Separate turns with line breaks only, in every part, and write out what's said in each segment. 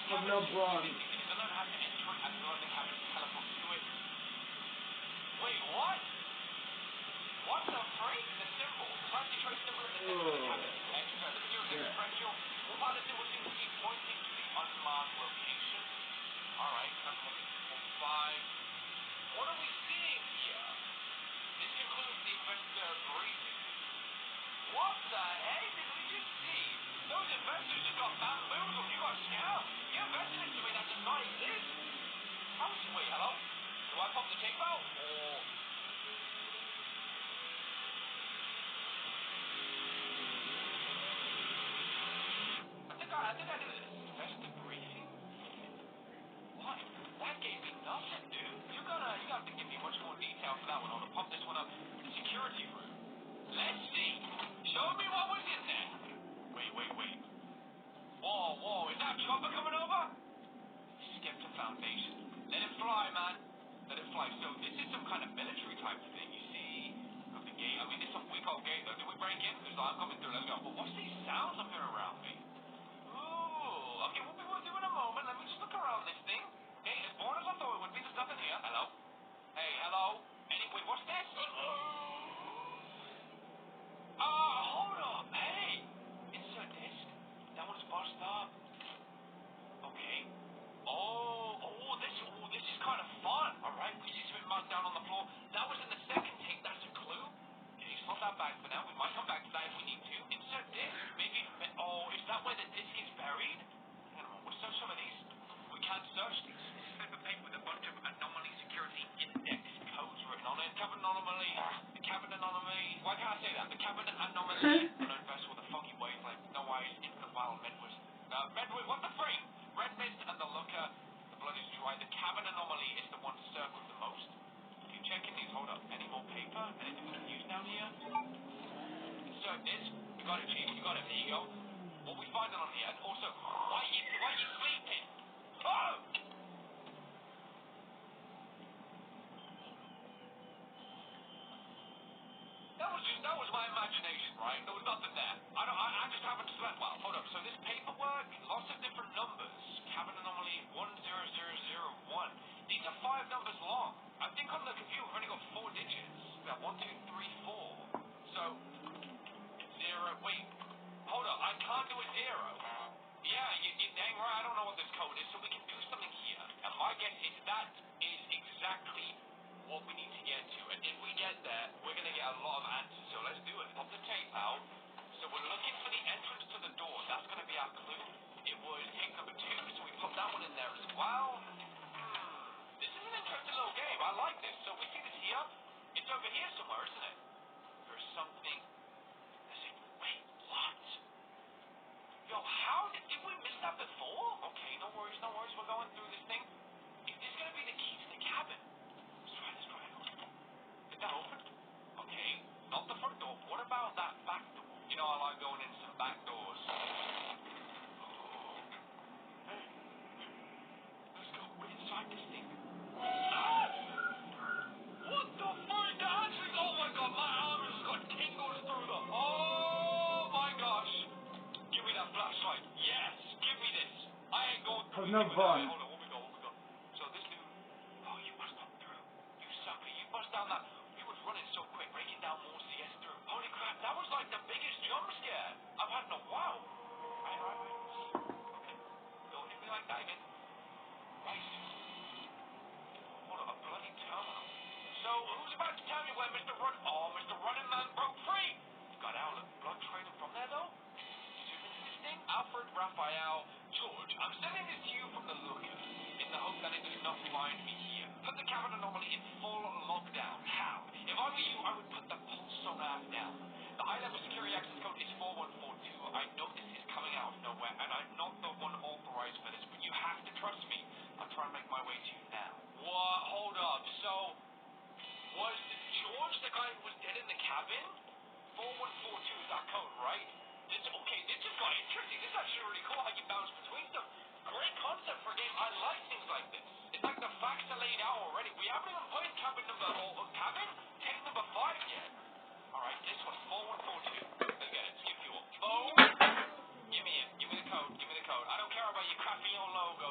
Have no bronze.
Villain has to enter it and learn the cabin to teleport to it. Wait, what? What the freak? The symbol. The fancy trace symbol in the center of the cabin. Extra. The material differential. All part of the symbol seems to be pointing to the unmarked location. Alright, calculate 5. What are we seeing here? This concludes the investor briefing. What the heck did we just see? Those investors just got bamboozled. You got scammed. You invested into me that does not exist. Wait, hello? Do I pop the tape out? Or... I think I did an investor briefing. What? That gave me nothing, dude. You gotta have to give me much more detail for that one. I'll pop this one up. The security room. Let's see. Show me what was in there. Wait. Whoa. Is that a chopper coming over? Skip the foundation. Let it fly, man. Let it fly. So this is some kind of military type thing. You see, got the gate. I mean, this is a weak old gate, though. Did we break in? Because I'm coming through. Let's go. But what's these sounds I'm hearing around me? Ooh. Okay, we'll be with you in a moment. Let me just look around this thing. Okay, as bored as I thought it would be. There's nothing here. Hello? Hey, hello? Wait, what's this? Hold up. Hey! Insert disc. That one's bust up. Okay. This is kind of fun. Alright, we see something marked down on the floor. That was in the second tape. That's a clue. Okay, slot that back for now. We might come back to that if we need to. Insert disc. Maybe... Oh, is that where the disc is buried? Hang on a moment. We'll search some of these. We can't search these. This is paper with a bunch of anomaly security index codes written on it. Cabin anomaly. The cabin anomaly. Why can't I say that? The cabin anomaly. Unknown vessel with a foggy wavelength. No eyes. Infinite wild Medwood. Medwood, what the freak? Red mist and the looker. The blood is dry. The cabin anomaly is the one circled the most. Okay, checking these. Hold up. Any more paper? Anything we can use down here? Insert this. You got it, Chief. You got it. There you go. What we finding on here? And also, why are you sleeping? Oh! That was my imagination, right? There was nothing there. I just haven't slept well. Hold up. So this paperwork, lots of different numbers. Cabin anomaly 10001. These are 5 numbers long. I think on the computer we've only got 4 digits. We have 1, 2, 3, 4. So 0. Wait. Hold up. I can't do a 0. Yeah, you dang right. I don't know what this code is, so we can do something here. And my guess is that is exactly what we need to get to. And if we get there, we're going to get a lot of answers. So let's do it. Pop the tape out. So we're looking for the entrance to the door. That's going to be our clue. It was tape number 2, so we pop that one in there as well. This is an interesting little game. I like this. So we see this here. It's over here somewhere, isn't it? There's something. Wait, what? Yo, how did we miss that before? Okay, no worries. We're going through this thing. Is this going to be the key to the cabin? Let's try it. Did that open? Okay, not the front door. What about that back door? You know, I like going in some back doors. Hey, let's go. We're inside this thing. What the freak? Oh my god, my arm has got tingles through them. Oh my gosh. Give me that flashlight. Yes, give me this. I ain't going through.
Have no fun.
Hold on, what we got? So this dude. Oh, you must come through. You sucker. You bust down that. He was running so quick, breaking down more CS through. Holy crap, that was like the biggest jump scare I've had in a while. Right. Okay. Don't hit me like that again. Right. Hold on, a bloody terminal. So, who's about to tell me where Mr. Running Man broke free? Got out of blood trailing from there, though? Zoom into this thing. Alfred Raphael George, I'm sending this to you from the looker, in the hope that it does not find me here. Put the cabin anomaly in full lockdown. How? If I were you, I would put the pulse sonar down. The high-level security access code is 4142. I know this is coming out of nowhere, and I'm not the one authorized for this, but you have to trust me. I'm trying to make my way to you now. What? Hold up. So, was George the guy who was dead in the cabin? 4142 is that code, right? This just got interesting. This is actually really cool how you bounce between them. Great concept for a game. I like things like this. It's like the facts are laid out already. We haven't even played cabin tape number 5 yet. Alright, this one, 4142. Let's get it. Skip fuel. Phone. Give me the code. I don't care about your crappy old logo.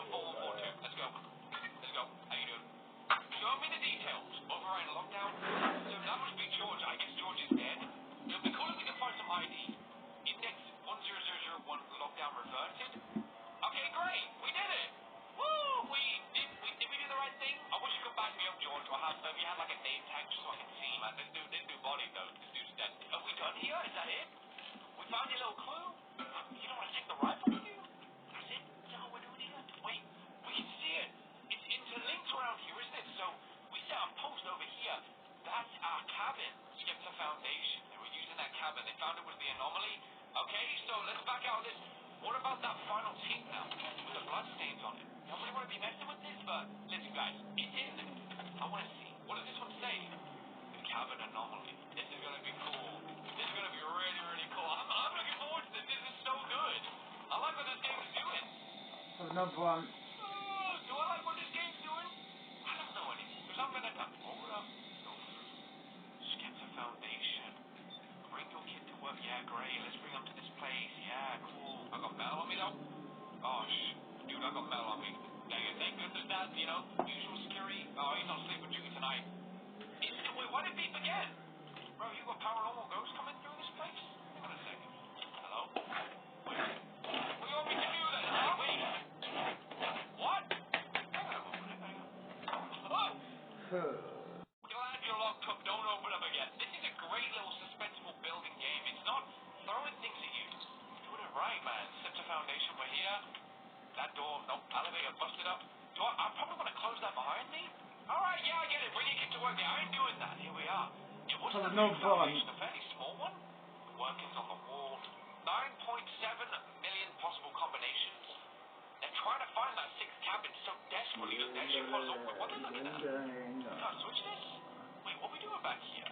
add like a name tag just so I can see, man. This dude body though. This dude's dead. Are we done here? Is that it? We found your little clue? You don't want to take the rifle with you? That's it? Is that what we're doing here? Wait, we can see it. It's interlinked around here, isn't it? So we set a post over here. That's our cabin. Skepta Foundation. They were using that cabin. They found it was the anomaly. Okay, so let's back out of this. What about that final tape now? With the blood stains on it. Nobody want to be messing with this, but listen guys, it's in there. I want to see. What does this one say? The cabin anomaly. This is going to be cool. This is going to be really, really cool. I'm looking forward to this. This is so good. I like what this game is doing.
Number one.
Do I like what this game's doing? I don't know anything. Because I'm going to hold up. Skepta Foundation. Bring your kid to work. Yeah, great. Let's bring him to this place. Yeah, cool. I got Mel on me though. Gosh. Dude, I got Mel on me. Dang it, thank goodness that, you know, usual security. Oh, he's on sleeping duty tonight. Wait, why did it beep again? Bro, you got paranormal ghosts coming through this place? Hang on a second. Hello? Wait. What do you want me to do then? Huh? Wait. What? Hang on a moment. Hang on. Oh! Glad you're locked up. Don't open up again. This is a great little suspenseful building game. It's not throwing things at you. Doing it right, man. Skepta Foundation, we're here. That door, nope, elevator busted up. I probably want to close that behind me. Alright, yeah, I get it. Bring your kid to work there. I ain't doing that. Here we are. It wasn't a big foundation, a fairly small one. Workings on the wall. 9.7 million possible combinations. They're trying to find that sixth cabin so desperately. Look, that shit was awkward. What are they looking at? Can't switch this? Wait, what are we doing back here?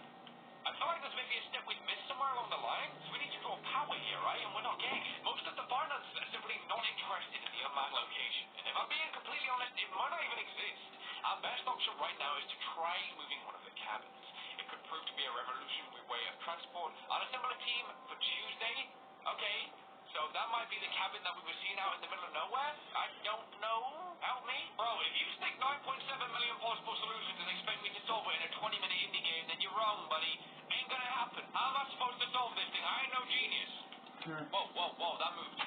I feel like there's maybe a step we've missed somewhere along the line. So we need to draw power here, right? And we're not getting it. Most of the finances are simply not interested in the unmanned location. And if I'm being completely honest, it might not even exist. Our best option right now is to try moving one of the cabins. It could prove to be a revolutionary way of transport. I'll assemble a team for Tuesday. Okay, so that might be the cabin that we were seeing out in the middle of nowhere. I don't know. Help me? Bro, if you stick 9.7 million possible solutions and expect me to solve it in a 20-minute indie game, then you're wrong, buddy. Ain't gonna happen. How am I supposed to solve this thing? I ain't no genius. Whoa, that moved.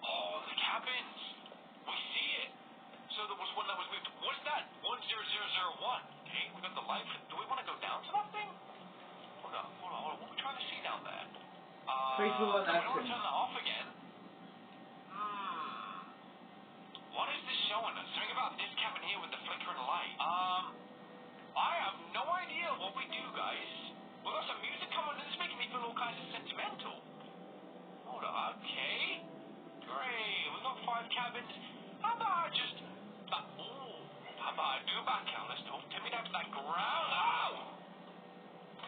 Oh, the cabins. We see it. So there was one that was moved. What's that? 10001. Okay, we got the light. Do we want to go down to that thing? Hold on. What are we trying to see down there? We don't want to turn that off again. What is this showing us? Something about this cabin here with the flickering light. I have no idea what we do, guys. We got some music coming and it's making me feel all kinds of sentimental. Hold on, okay. Great, we got 5 cabins. How about I just... how about I do back out? Let's talk. Take me down to that ground. Ow!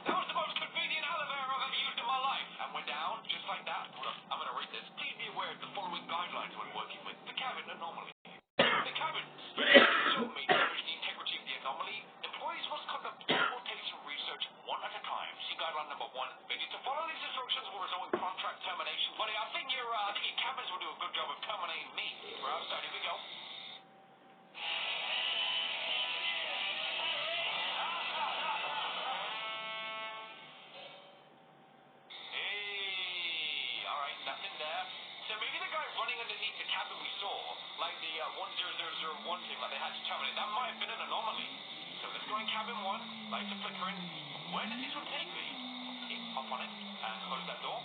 That was the most convenient elevator I've ever used in my life. And we're down, just like that. Hold on, I'm gonna read this. Please be aware of the following guidelines when working with the cabin anomaly. The cabins show me damage the integrity of the anomaly. Employees must conduct teleportation research one at a time. See guideline number 1. Failure to follow these instructions will result in contract termination. Buddy, I think your cabins will do a good job of terminating me. We're outside. Here we go. Hey, all right, nothing there. So maybe the guy running underneath the cabin we saw, like the 10001 thing, like they had to terminate, that might have been an anomaly. So let's go in cabin 1, lights are flickering. Where does this one take me? Okay, hop on it, and close that door.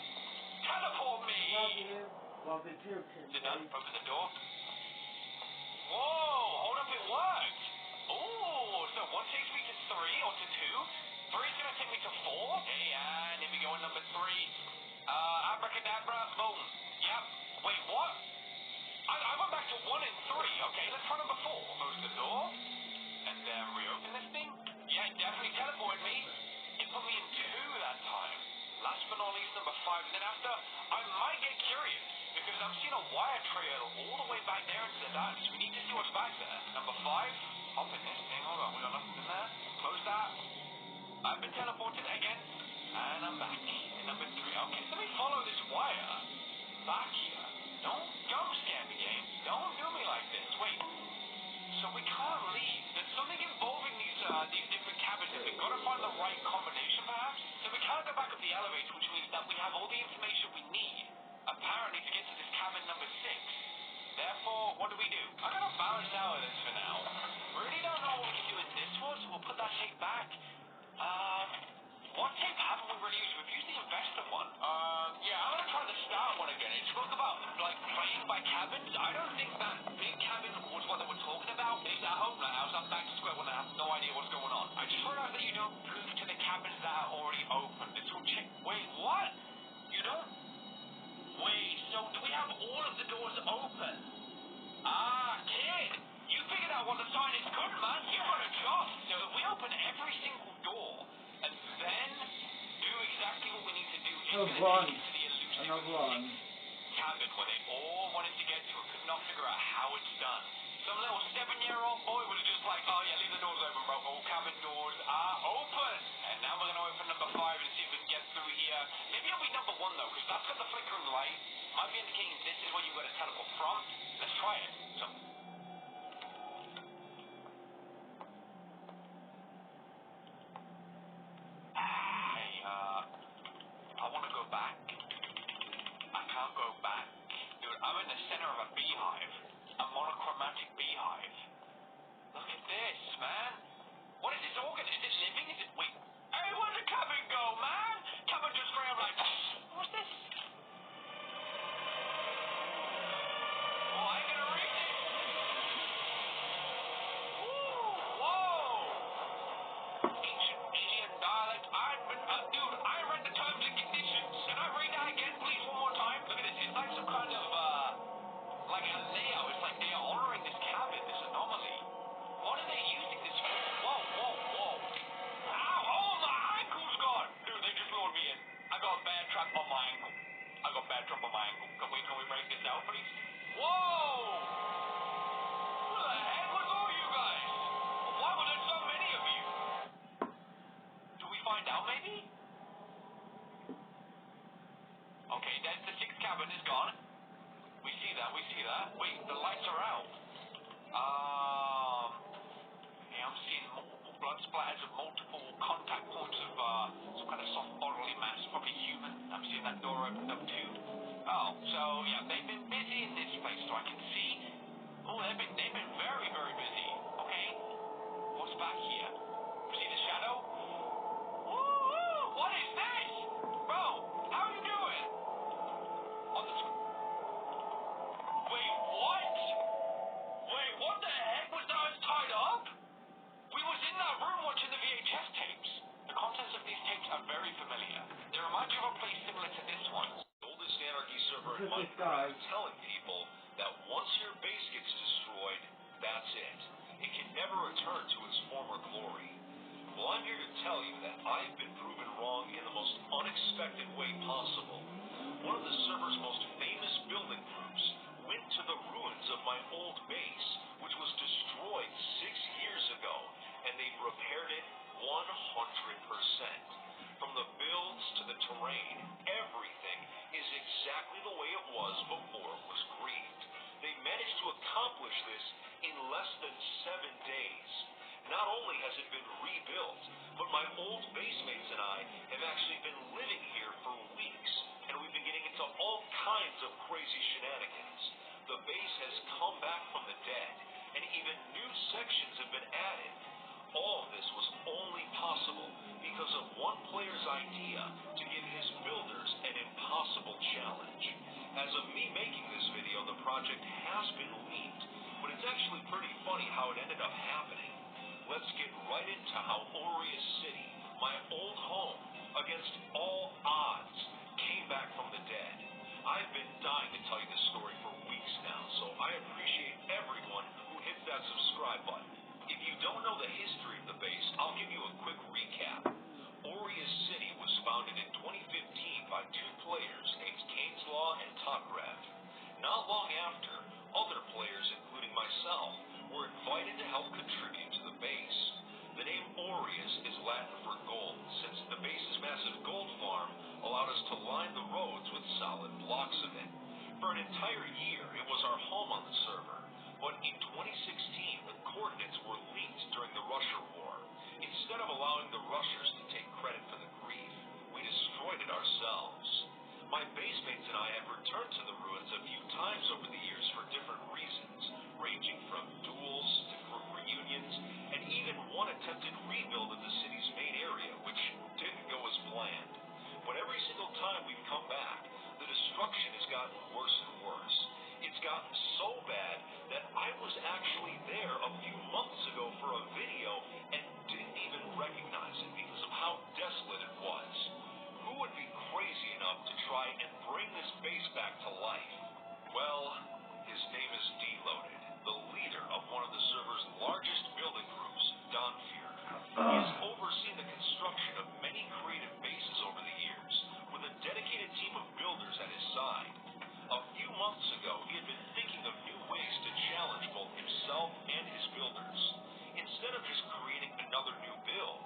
Teleport me! Is it done? Open the door. Whoa, hold up, it worked! Ooh, so 1 takes me to 3, or to 2. 3 is going to take me to 4. Hey, and here we go in number 3. Abracadabra, boom. Yep. Wait, what? I went back to 1 and 3. Okay, let's try number 4. Close the door. And then reopen this thing. Yeah, it definitely teleported me. It put me in 2 that time. Last but not least, number 5. And then after, I might get curious. Because I'm seeing a wire trail all the way back there into the dance. We need to see what's back there. Number 5. Hop in this thing. Hold on, we got nothing in there. Close that. I've been teleported again. And I'm back. In number 3. Okay, so let me follow this wire. Back here. Don't jump scare me, game. Don't do me like this. Wait. So we can't leave. There's something involving these different cabins, and we've got to find the right combination, perhaps. So we can't go back up the elevator, which means that we have all the information we need, apparently, to get to this cabin number 6. Therefore, what do? I'm gonna balance out of this for now. really don't know what we can do in this one, so we'll put that tape back. What tape haven't we really used? We've used the investor one. Yeah, I'm gonna try the start one again. It spoke about, like, playing by cabins. I don't think that big cabin was what they were talking about. It's at home now, so I'm back to square one and I have no idea what's going on. I just realized that you don't move to the cabins that are already open. This will check. Wait, what? You don't? Wait, so do we have all of the doors open? Ah, kid, you figured out what the sign is good, man. You got a job. So if we open every single door and then do exactly what we need to do, it's going to take us to the elusive cabin where they all wanted to get to and could not figure out how it's done. Some little 7-year-old boy was just like, oh yeah, leave the doors open, bro. All cabin doors are open. And now we're going to open number 5 and see if we can get through here. Maybe it'll be number 1 though, because that's got the flickering light. Might be indicating this is where you got to teleport from. Let's try it. So. I want to go back. I can't go back. Dude, I'm in the center of a beehive. A monochromatic beehive. Look at this, man. What is this organ? Is it living? Is it... Wait. Hey, where'd the cabin go, man? Cabin just ran like... What's this? Oh, I ain't gonna read it. Ooh, whoa. Ancient Chilean dialect. Dude, I read the terms and conditions. Can I read that again, please, one more time? Look at this. It's like some kind of, like a layout. It's like they are honoring this cabin, this anomaly. What are they using this for? Whoa, whoa, whoa. Ow, oh, my ankle's gone. Dude, they just lured me in. I got a bad trap on my ankle. Can we break this out, please? Whoa! Who the heck was all you guys? Why were there so many of you? Do we find out, maybe? Okay, that's the 6th cabin is gone. We see that. Wait, the lights are out. Yeah, I'm seeing multiple blood splatters and multiple contact points of, some kind of soft bodily mass, probably human. I'm seeing that door opened up too. Oh, so, yeah, they've been busy in this place, so I can see. Oh, they've been very, very busy. Okay. What's back here? See the shadow? Woo! What is this? Bro, how are you doing? On the Wait, what? Wait, what the heck? Was that tied up? We was in that room watching the VHS tapes. The contents of these tapes are very familiar. They remind you of a place similar to this one.
The oldest anarchy server in Minecraft telling people that once your base gets destroyed, that's it. It can never return to its former glory. Well, I'm here to tell you that I've been proven wrong in the most unexpected way possible. One of the server's most famous building groups went to the ruins of my old base, which was destroyed 6 years ago, and they've repaired it 100%. From the builds to the terrain, everything is exactly the way it was before it was grieved. They managed to accomplish this in less than 7 days. Not only has it been rebuilt, but my old basemates and I have actually been living here for weeks, and we've been getting into all kinds of crazy shenanigans. The base has come back from the dead, and even new sections have been added. All of this was only possible because of one player's idea to give his builders an impossible challenge. As of me making this video, the project has been leaked, but it's actually pretty funny how it ended up happening. Let's get right into how Aureus City, my old home, against all odds, came back from the dead. I've been dying to tell you this story for weeks now, so I appreciate everyone who hits that subscribe button. If you don't know the history of the base, I'll give you a quick recap. Aureus City was founded in 2015 by 2 players named Cainslaw and Tokrev. Not long after, other players, including myself, were invited to help contribute to the base. The name Aureus is Latin for gold, since the base's massive gold farm allowed us to line the roads with solid blocks of it. For an entire year, it was our home on the server, but in 2016, the coordinates were leaked during the Rusher War. Instead of allowing the Rushers to take credit for the grief, we destroyed it ourselves. My basemates and I have returned to the ruins a few times over the years for different reasons, ranging from duels to group reunions one attempted rebuild of the city's main area, which didn't go as planned. But every single time we've come back, the destruction has gotten worse and worse. It's gotten so bad that I was actually there a few months ago for a video and didn't even recognize it because of how desolate it was. Who would be crazy enough to try and bring this base back to life? Well, his name is Deloaded, the leader of one of the server's largest building groups, Donphyr. He has overseen the construction of many creative bases over the years, with a dedicated team of builders at his side. A few months ago, he had been thinking of new ways to challenge both himself and his builders. Instead of just creating another new build,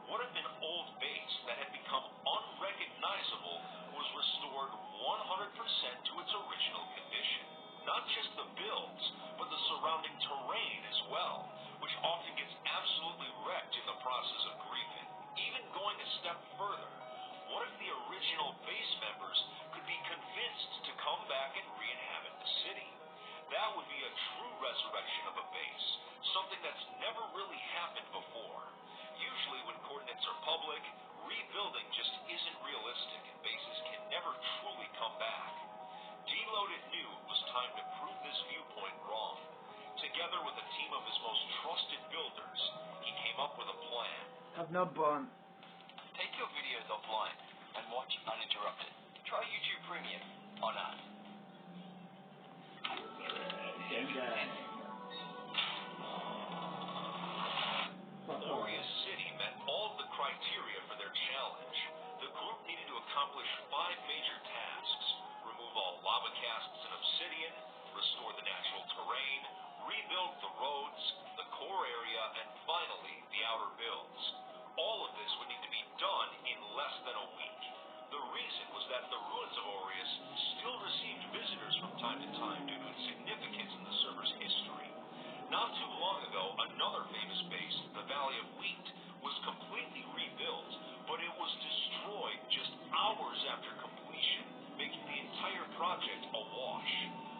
what if an old base that had become unrecognizable was restored 100% to its original condition? Not just the builds, but the surrounding terrain as well, which often gets absolutely wrecked in the process of griefing. Even going a step further, what if the original base members could be convinced to come back and re-inhabit the city? That would be a true resurrection of a base, something that's never really happened before. Usually when coordinates are public, rebuilding just isn't realistic and bases can never truly come back. Deloaded knew it was time to prove this viewpoint wrong. Together with a team of his most trusted builders, he came up with a plan.
Have no bun.
Take your videos offline and watch uninterrupted. Try YouTube Premium on us.
Orius City met all of the criteria for their challenge. The group needed to accomplish 5 major tasks: remove all lava casts and obsidian, restore the natural terrain, rebuild the roads, the core area, and finally, the outer builds. All of this would need to be done in less than a week. The reason was that the ruins of Orius still received visitors from time to time due to its significance in the server's history. Not too long ago, another famous base, the Valley of Wheat, was completely rebuilt, but it was destroyed just hours after completion, making the entire project a wash.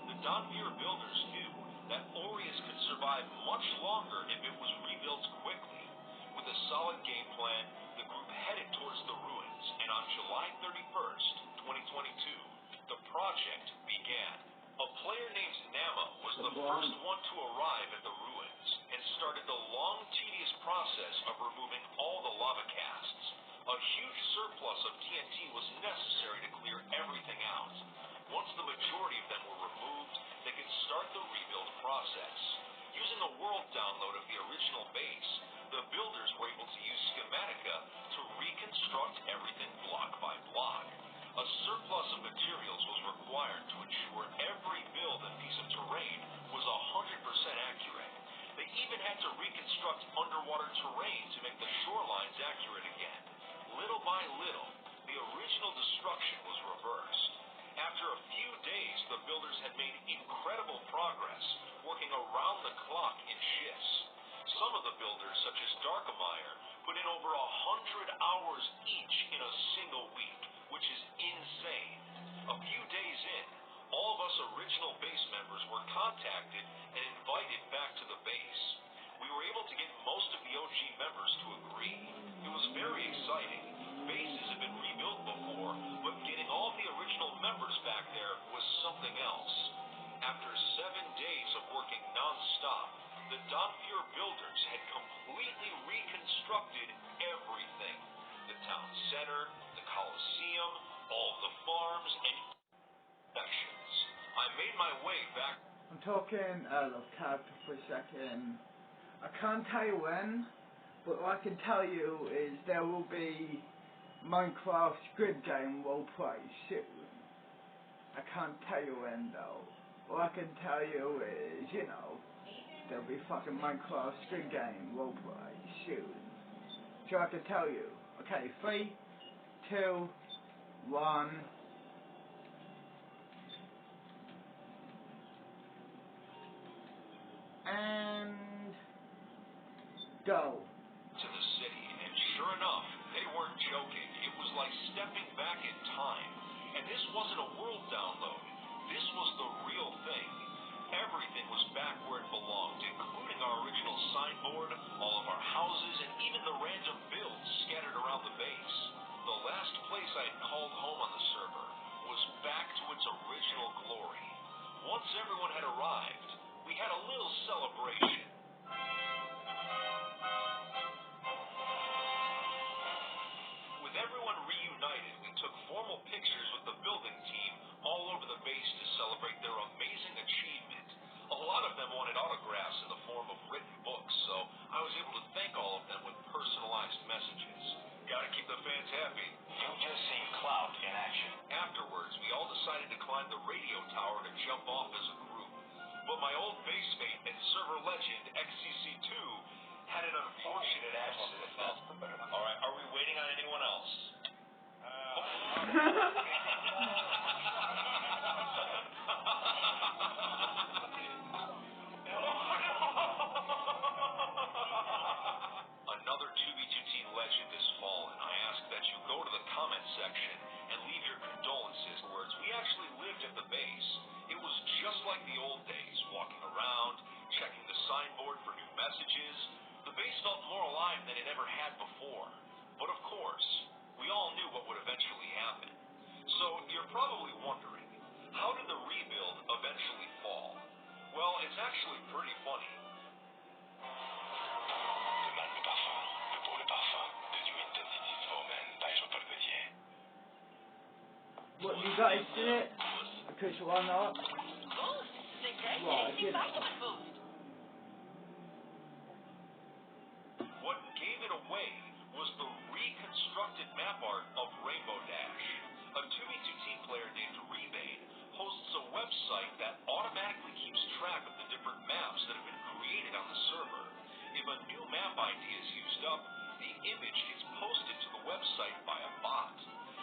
The Donphyr builders knew that Orius could survive much longer if it was rebuilt quickly. With a solid game plan, the group headed towards the ruins, and on July 31st, 2022, the project began. A player named Nama was the first one to arrive at the ruins and started the long, tedious process of removing all the lava casts. A huge surplus of TNT was necessary to clear everything out. Once the majority of them were removed, they could start the rebuild process. Using a world download of the original base, the builders were able to use schematica to reconstruct everything block by block. A surplus of materials was required to ensure every build and piece of terrain was 100% accurate. They even had to reconstruct underwater terrain to make the shorelines accurate again. Little by little, the original destruction was reversed. After a few days, the builders had made incredible progress, working around the clock in shifts. Some of the builders, such as Darkemire, put in over 100 hours each in a single week, which is insane. A few days in, all of us original base members were contacted and invited back to the base. We were able to get most of the OG members to agree. It was very exciting. Bases have been rebuilt before, but getting all the original members back there was something else. After 7 days of working non-stop, the Donphyr builders had completely reconstructed everything. The town center, the Colosseum, all the farms, and sections. I made my way back.
I'm talking out of character for a second. I can't tell you when, but what I can tell you is there will be Minecraft Squid Game roleplay soon. I can't tell you when though. All I can tell you is, there'll be fucking Minecraft Squid Game roleplay soon. So I can tell you. Okay, 3, 2, 1. And go.
To the city, and sure enough, they weren't joking. It was like stepping back in time. And this wasn't a world download. This was the real thing. Everything was back where it belonged, including our original signboard, all of our houses, and even the random builds scattered around the base. The last place I had called home on the server was back to its original glory. Once everyone had arrived, we had a little celebration. With everyone reunited, we took formal pictures with the building team all over the base to celebrate their amazing achievement. A lot of them wanted autographs in the form of written books, so I was able to thank all of them with personalized messages. Gotta keep the fans happy.
You've just seen Cloud in action.
Afterwards, we all decided to climb the radio tower to jump off as a group. But my old base mate and server legend, XCC2, had an unfortunate accident. Alright, are we waiting on anyone else? Another 2B2T legend has fallen. I ask that you go to the comment section and leave your condolences words. We actually lived at the base. It was just like the old days, walking around, checking the signboard for new messages. The base felt more alive than it ever had before. But of course, we all knew what would eventually happen. So you're probably wondering, how did the rebuild eventually fall? Well, it's actually pretty funny.
Demande le parfum. Le pour le parfum. The new Intensities for Men by Jean-Paul Gaultier.
What, you guys did it? Because why not?
Boost! The great
Well,
tasty vitamin boost.
What gave it away was the reconstructed map art of Rainbow Dash. A 2v2 team player named Rebane hosts a website that automatically keeps track of the different maps that have been created on the server. If a new map ID is used up, the image gets posted to the website by a bot.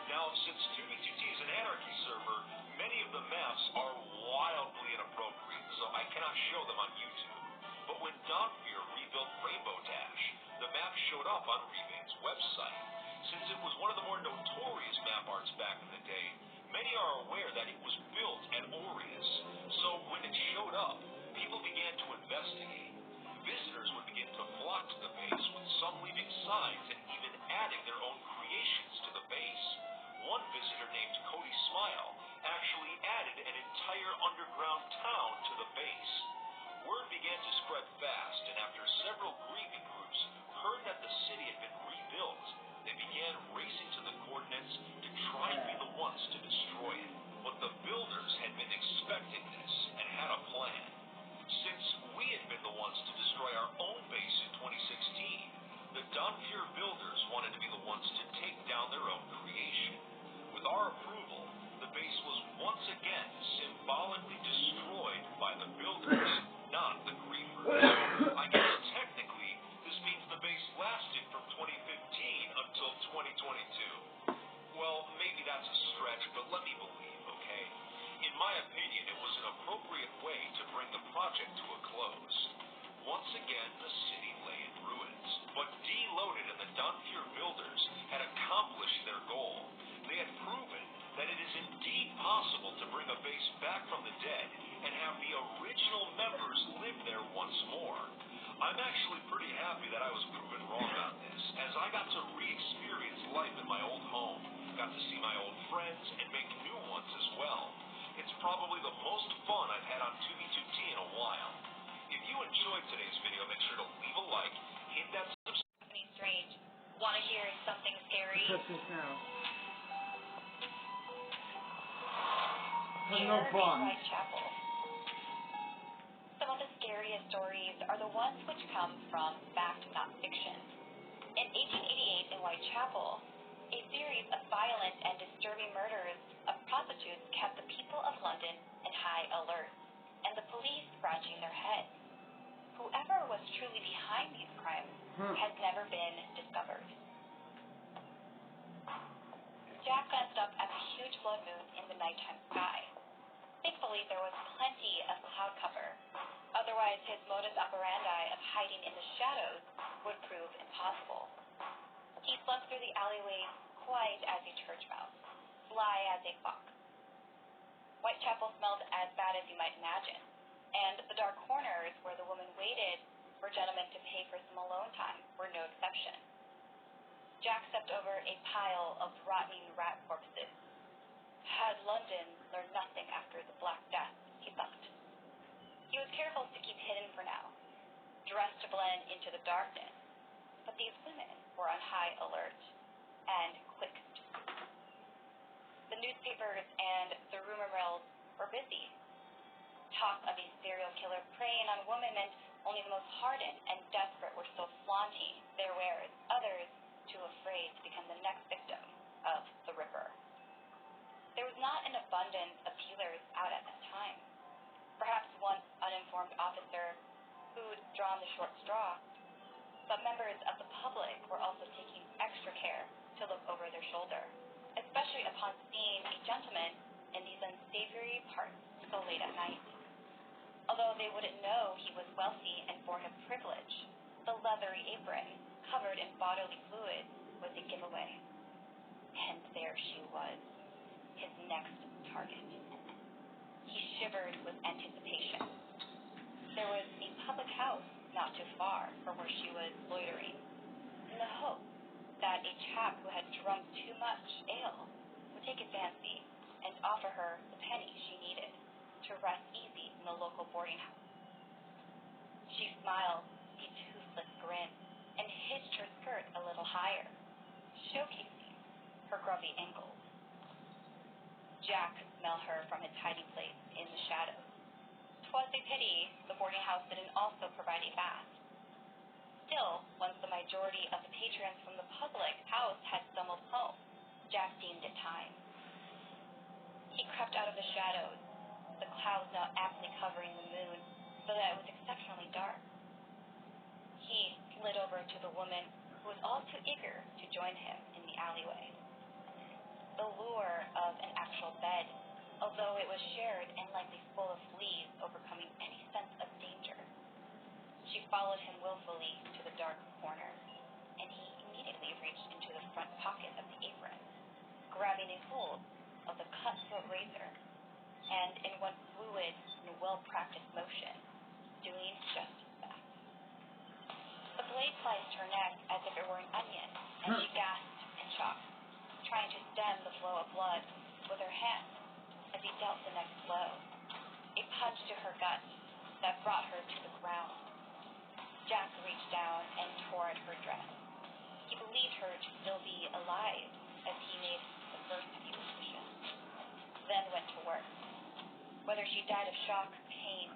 Now, since 2v2T is an anarchy server, many of the maps are wildly inappropriate, so I cannot show them on YouTube. But when Donfear rebuilt Rainbow Dash, the map showed up on Rebane's website. Since it was one of the more notorious map arts back in the day, many are aware that it was built at Aureus. So when it showed up, people began to investigate. Visitors would begin to flock to the base, with some leaving signs and even adding their own creations to the base. One visitor named Cody Smile actually added an entire underground town to the base. Word began to spread fast, and after several grieving groups heard that the city had been rebuilt, they began racing to the coordinates to try and be the ones to destroy it. But the builders had been expecting this and had a plan. Since we had been the ones to destroy our own base in 2016, the Donfear builders wanted to be the ones to take down their own creation. With our approval, the base was once again symbolically destroyed by the builders, not the griefers. I guess technically, this means the base lasted from 2015 until 2022. Well, maybe that's a stretch, but let me believe, okay? In my opinion, it was an appropriate way to bring the project to a close. Once again, the city lay in ruins, but Deloaded and the Donfear builders had accomplished their goal. They had proven that it is indeed possible to bring a base back from the dead and have the original members live there once more. I'm actually pretty happy that I was proven wrong on this, as I got to re-experience life in my old home, got to see my old friends, and make new ones as well. It's probably the most fun I've had on 2v2T in a while. If you enjoyed today's video, make sure to leave a like, hit that subscribe.
Something strange. Want to hear something scary?
Check this now.
Here
No
in
fun.
Whitechapel. Some of the scariest stories are the ones which come from fact, not fiction. In 1888 in Whitechapel, a series of violent and disturbing murders of prostitutes kept the people of London in high alert, and the police scratching their heads. Whoever was truly behind these crimes has never been discovered. Jack glanced up at the huge blood moon in the nighttime sky. Thankfully, there was plenty of cloud cover. Otherwise, his modus operandi of hiding in the shadows would prove impossible. He slunk through the alleyways quiet as a church mouse, sly as a fox. Whitechapel smelled as bad as you might imagine. and the dark corners where the woman waited for gentlemen to pay for some alone time were no exception. Jack stepped over a pile of rotting rat corpses. Had London learned nothing after the Black Death, he thought. He was careful to keep hidden for now, dressed to blend into the darkness, but these women were on high alert and quick to speak. The newspapers and the rumor mills were busy. Talk of a serial killer preying on women meant only the most hardened and desperate were still flaunting their wares, others too afraid to become the next victim of the Ripper. There was not an abundance of healers out at this time. Perhaps one uninformed officer who'd drawn the short straw, but members of the public were also taking extra care to look over their shoulder, especially upon seeing a gentleman in these unsavory parts so late at night. Although they wouldn't know he was wealthy and born of privilege, the leathery apron covered in bodily fluids was a giveaway. And there she was, his next target. He shivered with anticipation. There was a public house not too far from where she was loitering, in the hope that a chap who had drunk too much ale would take a fancy and offer her the penny she needed to rest easy in the local boarding house. She smiled a toothless grin and hitched her skirt a little higher, showcasing her grubby ankles. Jack could smell her from his hiding place in the shadows. 'Twas a pity the boarding house didn't also provide a bath. Still, once the majority of the patrons from the public house had stumbled home, Jack deemed it time. He crept out of the shadows, the clouds now aptly covering the moon, so that it was exceptionally dark. He slid over to the woman who was all too eager to join him in the alleyway. The lure of an actual bed, although it was shared and likely full of fleas overcoming any sense of danger. She followed him willfully to the dark corner, and he immediately reached into the front pocket of the apron, grabbing a hold of the cutthroat razor, and in one fluid and well-practiced motion, doing just that. The blade sliced her neck as if it were an onion, and she gasped in shock, trying to stem the flow of blood with her hand as he dealt the next blow, a punch to her gut that brought her to the ground. Jack reached down and tore at her dress. He believed her to still be alive as he made the first few incisions, then went to work. Whether she died of shock, pain,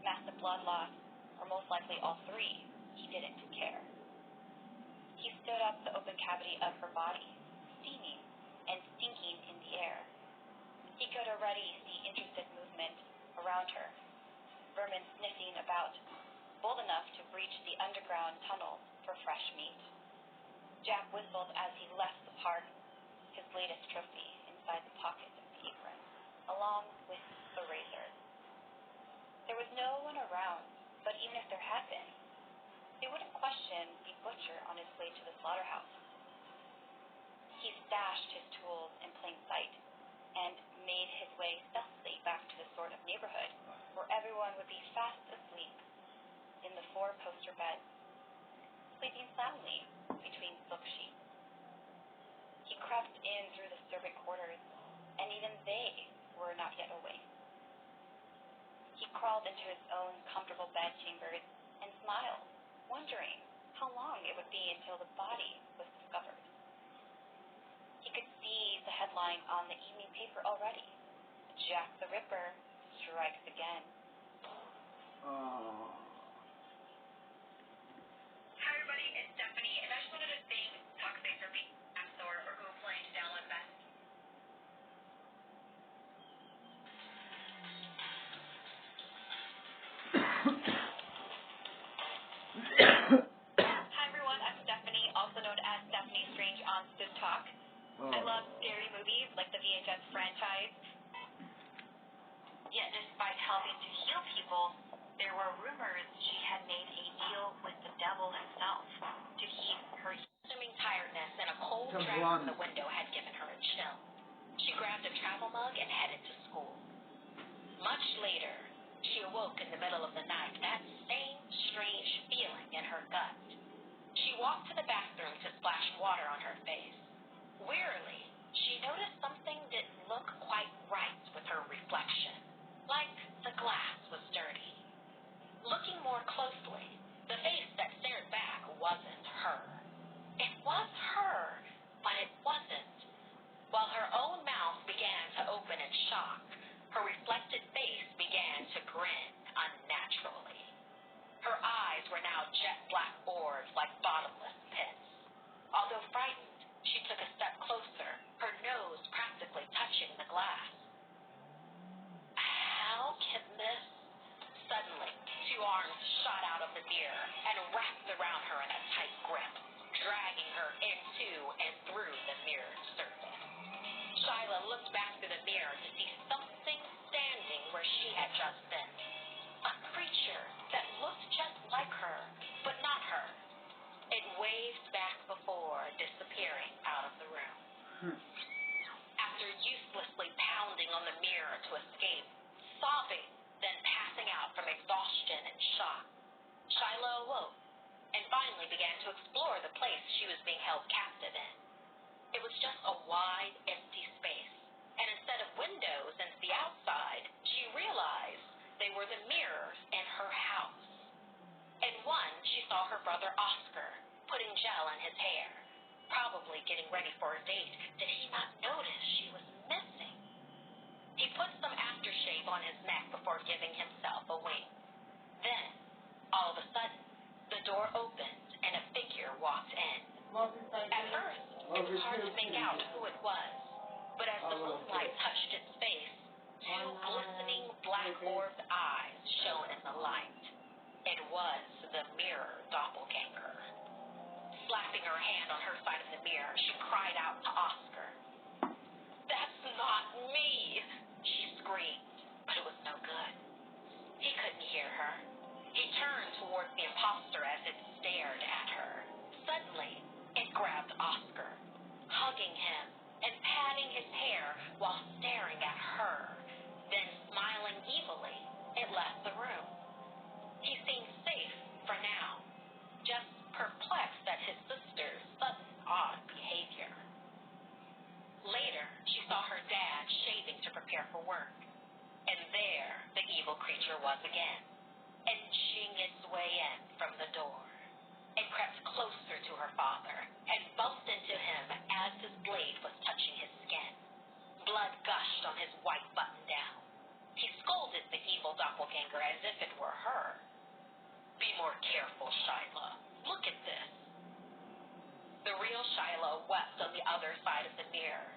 massive blood loss, or most likely all three, he didn't care. He stood up the open cavity of her body, steaming and stinking in the air. He could already see interested movement around her, vermin sniffing about, bold enough to breach the underground tunnels for fresh meat. Jack whistled as he left the park, his latest trophy inside the pocket of the apron, along with the razor. There was no one around, but even if there had been, they wouldn't question the butcher on his way to the slaughterhouse. He stashed his tools in plain sight and made his way stealthily back to the sort of neighborhood where everyone would be fast asleep in the four-poster bed, sleeping soundly between silk sheets. He crept in through the servant quarters, and even they were not yet awake. He crawled into his own comfortable bed chambers and smiled, wondering how long it would be until the body was discovered. He could see the headline on the evening paper already. Jack the Ripper strikes again. Hi everybody, it's Stephanie, and I just wanted to thank Talkspace for being App Store or Google Play to download best. Hi everyone, I'm Stephanie, also known as Stephanie Strange on Stood Talk. I love scary movies like the VHS franchise. Yet despite helping to heal people, there were rumors she had made a deal with the devil himself to keep her consuming tiredness, and a cold drag from the window had given her a chill. She grabbed a travel mug and headed to school. Much later, She awoke in the middle of the night, that same strange feeling in her gut. She walked to the bathroom to splash water on her face. Wearily, she noticed something didn't look quite right with her reflection, like the glass was dirty. Looking more closely, the face that stared back wasn't her. It was her, but it wasn't. While her own mouth began to open in shock, her reflected face began to grin unnaturally. Her eyes were now jet black orbs like bottomless pits. Although frightened, she took a step closer, her nose practically touching the glass. How can this? Suddenly, two arms shot out of the mirror and wrapped around her in a tight grip, dragging her into and through the mirrored surface. Shyla looked back through the mirror to see something standing where she had just been. A creature that looked just like her, but not her. It waved back before disappearing out of the room. After uselessly pounding on the mirror to escape, sobbing, then passing out from exhaustion and shock, Shyla awoke and finally began to explore the place she was being held captive in. It was just a wide, empty space, and instead of windows into the outside, she realized they were the mirrors in her house. In one, she saw her brother Oscar putting gel in his hair, probably getting ready for a date. Did he not notice she was missing? He put some aftershave on his neck before giving himself a wink. Then, all of a sudden, the door opened and a figure walked in. At first, it was hard to make out who it was, but as the moonlight touched its face, two glistening black-orbed eyes shone in the light. It was the mirror doppelganger. Slapping her hand on her side of the mirror, she cried out to Oscar. "That's not me!" she screamed, but it was no good. He couldn't hear her. He turned towards the imposter as it stared at her. Suddenly, it grabbed Oscar, hugging him and patting his hair while staring at her. Then, smiling evilly, it left the room. He seemed safe for now, just perplexed at his sister's sudden odd behavior. Later, she saw her dad shaving to prepare for work. And there the evil creature was again, inching its way in from the door. It crept closer to her father and bumped into him as his blade was touching his skin. Blood gushed on his white button-down. He scolded the evil doppelganger as if it were her. "Be more careful, Shyla. Look at this." The real Shyla wept on the other side of the mirror.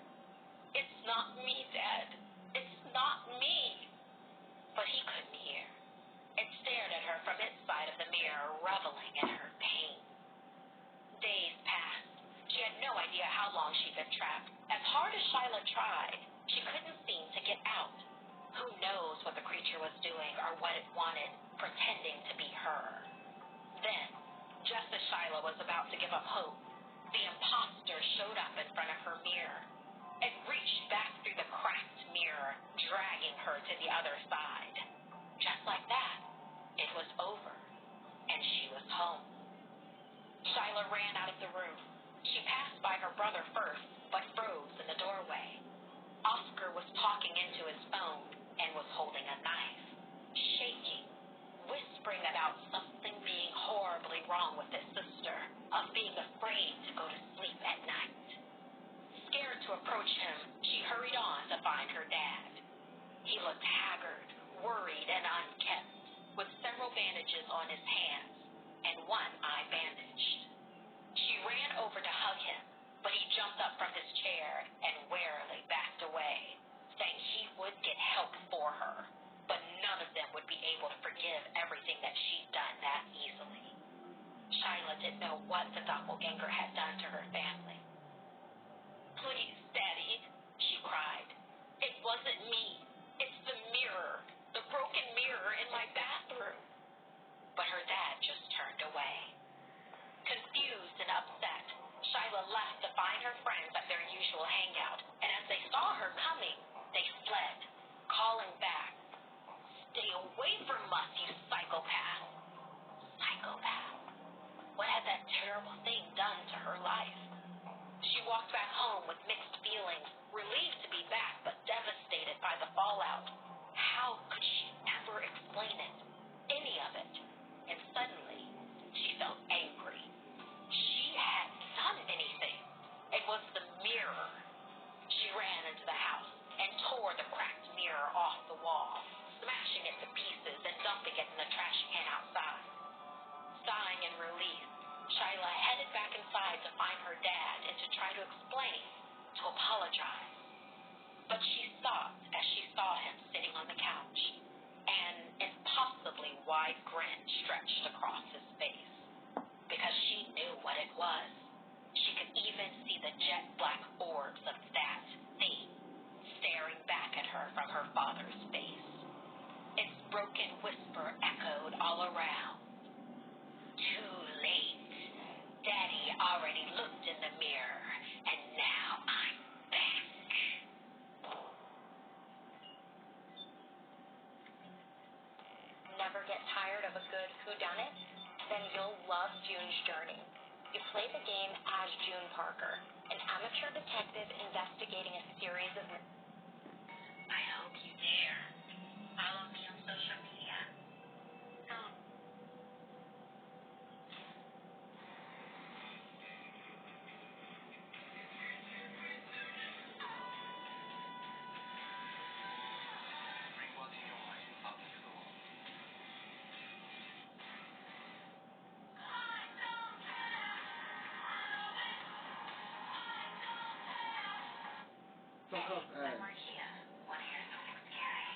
"It's not me, Dad. It's not me." But he couldn't hear. It stared at her from its side of the mirror, reveling in her pain. Days passed. She had no idea how long she'd been trapped. As hard as Shyla tried, she couldn't seem to get out. Who knows what the creature was doing or what it wanted, pretending to be her. Then, just as Shyla was about to give up hope, the imposter showed up in front of her mirror. It reached back through the cracked mirror, dragging her to the other side. Just like that, it was over, and she was home. Shyla ran out of the room. She passed by her brother first, but froze in the doorway. Oscar was talking into his phone and was holding a knife, shaking, whispering about something being horribly wrong with his sister, of being afraid to go to sleep at night. Scared to approach him, she hurried on to find her dad. He looked haggard, worried, and unkempt, with several bandages on his hands and one eye bandaged. She ran over to hug him, but he jumped up from his chair and warily backed away, saying he would get help for her, but none of them would be able to forgive everything that she'd done that easily. Shyla didn't know what the doppelganger had done to her family. "Please, Daddy," she cried. "It wasn't me. It's the mirror, the broken mirror in my bathroom." But her dad just turned away. Confused and upset, Shyla left to find her friends at their usual hangout, and as they saw her coming, they fled, calling back, Stay away from us, you psychopath. Psychopath. What had that terrible thing done to her life? She walked back home with mixed feelings, relieved to be back, but devastated by the fallout. How could she ever explain it? Any of it? And suddenly, she felt angry. She had done anything. It was the mirror. She ran into the house and tore the cracked mirror off the wall, smashing it to pieces and dumping it in the trash can outside. Sighing in relief, Shyla headed back inside to find her dad and to try to explain, to apologize. But she stopped as she saw him sitting on the couch, an impossibly wide grin stretched across his face, because she knew what it was. She could even see the jet black orbs of that thing staring back at her from her father's face. Its broken whisper echoed all around. Too late. Daddy already looked in the mirror, and now I'm back. Never get tired of a good whodunit? Then you'll love June's Journey. You play the game as June Parker, an amateur detective investigating a series of... I hope you dare. Follow me on social media.
Fuck off, Ed.
Marquia, want to hear something scary?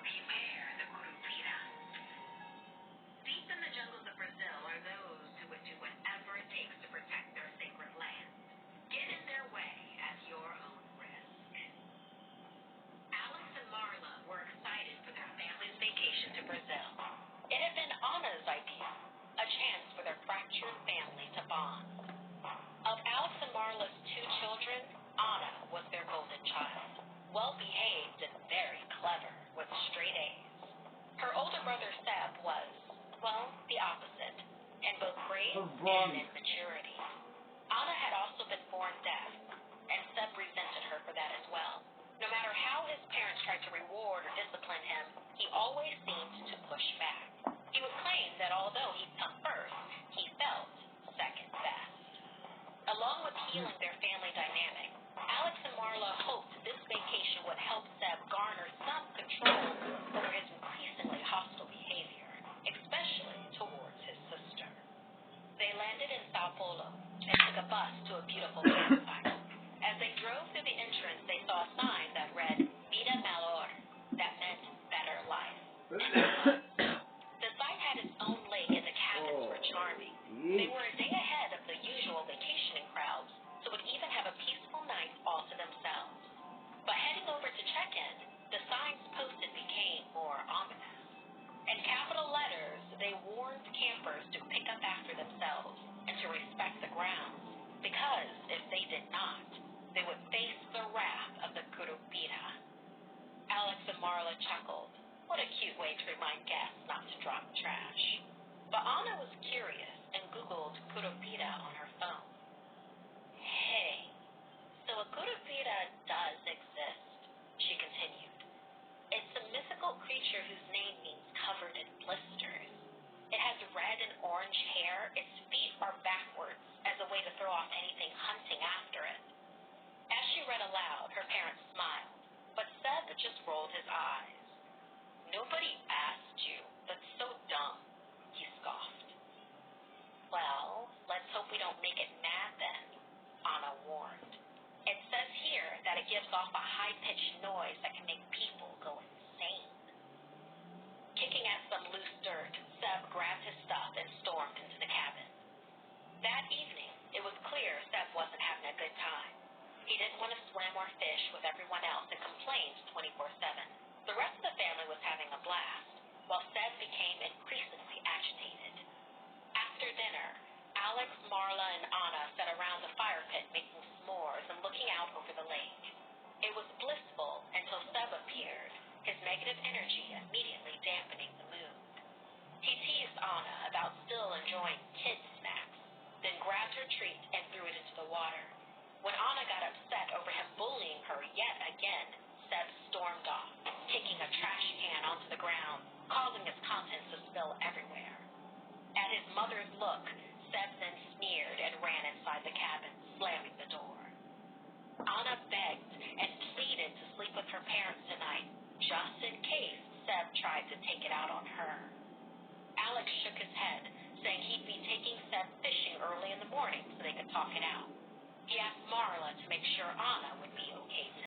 Beware the Curupira. Deep in the jungles of Brazil are those who would do whatever it takes to protect their sacred land. Get in their way at your own risk. Alex and Marla were excited for their family's vacation to Brazil. It had been Anna's idea, a chance for their fractured family to bond. Of Alex and Marla's two children, Anna was their golden child, well-behaved and very clever, with straight A's. Her older brother Seb was, well, the opposite, in both grade and in maturity. Anna had also been born deaf, and Seb resented her for that as well. No matter how his parents tried to reward or discipline him, he always seemed to push back. He would claim that although he'd come first, he felt second best. Along with healing their family dynamic, Alex and Marla hoped this vacation would help Seb garner some control over his increasingly hostile behavior, especially towards his sister. They landed in Sao Paulo and took a bus to a beautiful campsite. As they drove through the entrance, they saw a sign that read, Vida Melhor, that meant better life. The site had its own lake and the cabins were charming. They were a day ahead of the usual vacationing crowds, so would even have a peaceful night all to themselves. But heading over to check-in, the signs posted became more ominous. In capital letters, they warned campers to pick up after themselves and to respect the grounds, because if they did not, they would face the wrath of the Curupira. Alex and Marla chuckled. What a cute way to remind guests not to drop trash. But Anna was curious and Googled Curupira on her phone. Hey, so a Curupira does exist, she continued. It's a mythical creature whose name means covered in blisters. It has red and orange hair. Its feet are backwards as a way to throw off anything hunting after it. As she read aloud, her parents smiled, but Seb just rolled his eyes. Nobody asked you. That's so dumb, he scoffed. Well, let's hope we don't make it mad then, Anna warned. It says here that it gives off a high-pitched noise that can make people go insane. Kicking at some loose dirt, Seb grabbed his stuff and stormed into the cabin. That evening, it was clear Seb wasn't having a good time. He didn't want to swim or fish with everyone else and complained 24/7. The rest of the family was having a blast, while Seb became increasingly agitated. After dinner, Alex, Marla, and Anna sat around the fire pit making s'mores and looking out over the lake. It
was blissful until Seb appeared, his negative energy immediately dampening the mood. He teased Anna about still enjoying kid snacks, then grabbed her treat and threw it into the water. When Anna got upset over him bullying her yet again, Seb stormed off, kicking a trash can onto the ground, causing its contents to spill everywhere. At his mother's look, Seb then sneered and ran inside the cabin, slamming the door. Anna begged and pleaded to sleep with her parents tonight, just in case Seb tried to take it out on her. Alex shook his head, saying he'd be taking Seb fishing early in the morning so they could talk it out. He asked Marla to make sure Anna would be okay too.